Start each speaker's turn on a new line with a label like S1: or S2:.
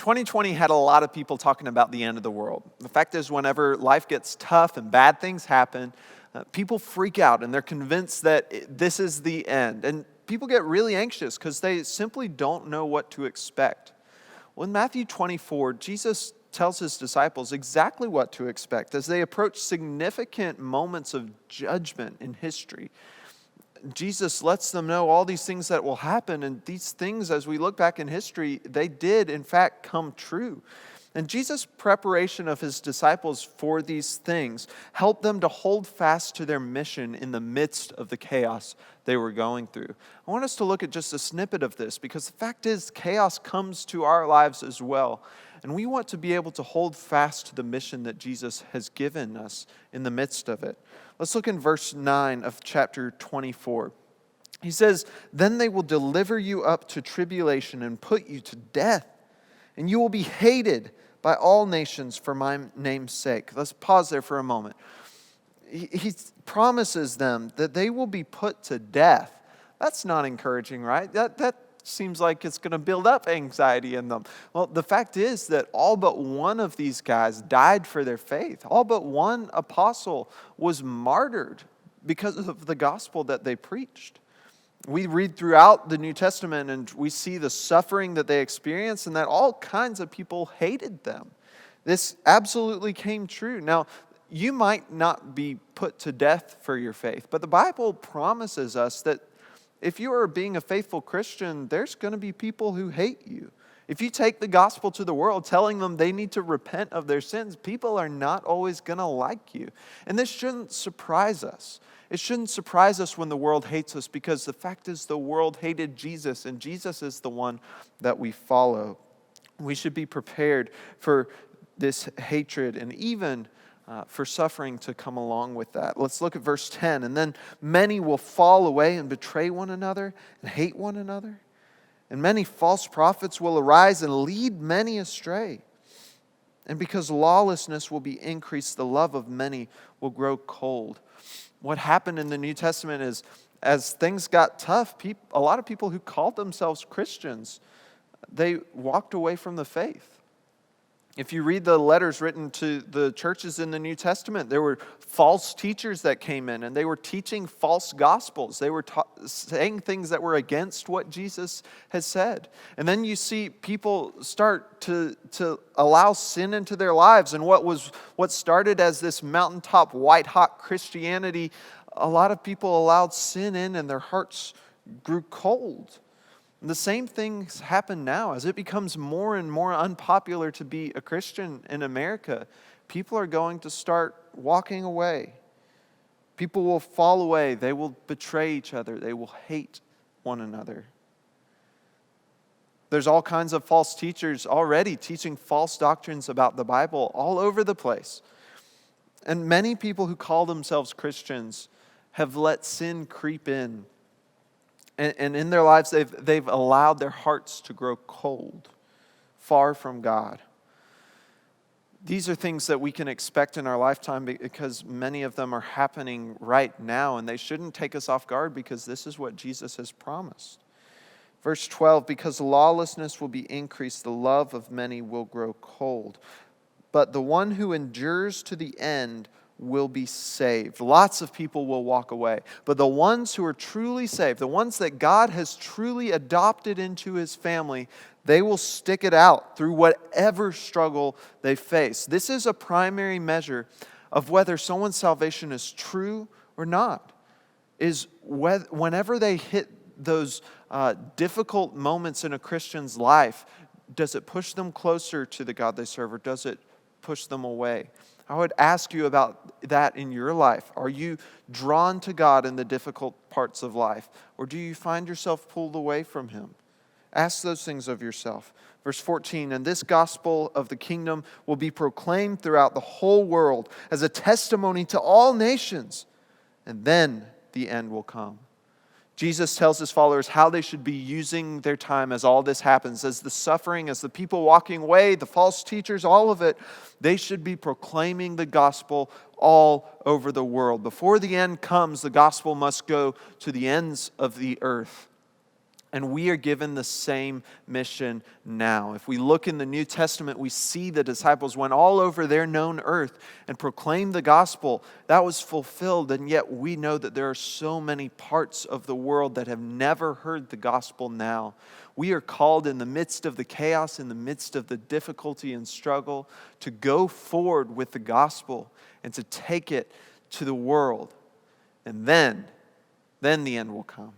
S1: 2020 had a lot of people talking about the end of the world. The fact is, whenever life gets tough and bad things happen, people freak out and they're convinced that this is the end. And people get really anxious because they simply don't know what to expect. Well, in Matthew 24, Jesus tells his disciples exactly what to expect as they approach significant moments of judgment in history. Jesus lets them know all these things that will happen, and these things, as we look back in history, they did in fact come true. And Jesus' preparation of his disciples for these things helped them to hold fast to their mission in the midst of the chaos they were going through. I want us to look at just a snippet of this because the fact is chaos comes to our lives as well. And we want to be able to hold fast to the mission that Jesus has given us in the midst of it. Let's look in verse 9 of chapter 24. He says, "Then they will deliver you up to tribulation and put you to death, and you will be hated by all nations for my name's sake." Let's pause there for a moment. He promises them that they will be put to death. That's not encouraging, right? That seems like it's going to build up anxiety in them. Well, the fact is that all but one of these guys died for their faith. All but one apostle was martyred because of the gospel that they preached. We read throughout the New Testament and we see the suffering that they experienced and that all kinds of people hated them. This absolutely came true. Now, you might not be put to death for your faith, but the Bible promises us that if you are being a faithful Christian, there's going to be people who hate you. If you take the gospel to the world, telling them they need to repent of their sins, people are not always going to like you. And this shouldn't surprise us. It shouldn't surprise us when the world hates us because the fact is the world hated Jesus, and Jesus is the one that we follow. We should be prepared for this hatred and even for suffering to come along with that. Let's look at verse 10. "And then many will fall away and betray one another and hate one another. And many false prophets will arise and lead many astray. And because lawlessness will be increased, the love of many will grow cold." What happened in the New Testament is, as things got tough, a lot of people who called themselves Christians, they walked away from the faith. If you read the letters written to the churches in the New Testament, there were false teachers that came in and they were teaching false gospels. They were saying things that were against what Jesus has said. And then you see people start to allow sin into their lives. And what started as this mountaintop white-hot Christianity, a lot of people allowed sin in and their hearts grew cold. The same things happen now. As it becomes more and more unpopular to be a Christian in America, people are going to start walking away. People will fall away. They will betray each other. They will hate one another. There's all kinds of false teachers already teaching false doctrines about the Bible all over the place. And many people who call themselves Christians have let sin creep in. And in their lives, they've allowed their hearts to grow cold, far from God. These are things that we can expect in our lifetime because many of them are happening right now, and they shouldn't take us off guard because this is what Jesus has promised. Verse 12, "Because lawlessness will be increased, the love of many will grow cold. But the one who endures to the end will be saved." Lots of people will walk away. But the ones who are truly saved, the ones that God has truly adopted into his family, they will stick it out through whatever struggle they face. This is a primary measure of whether someone's salvation is true or not. Is whenever they hit those difficult moments in a Christian's life, does it push them closer to the God they serve or does it push them away? I would ask you about that in your life. Are you drawn to God in the difficult parts of life? Or do you find yourself pulled away from him? Ask those things of yourself. Verse 14, "And this gospel of the kingdom will be proclaimed throughout the whole world as a testimony to all nations, and then the end will come." Jesus tells his followers how they should be using their time as all this happens, as the suffering, as the people walking away, the false teachers, all of it. They should be proclaiming the gospel all over the world. Before the end comes, the gospel must go to the ends of the earth. And we are given the same mission now. If we look in the New Testament, we see the disciples went all over their known earth and proclaimed the gospel. That was fulfilled, and yet we know that there are so many parts of the world that have never heard the gospel now. We are called in the midst of the chaos, in the midst of the difficulty and struggle, to go forward with the gospel and to take it to the world. And then the end will come.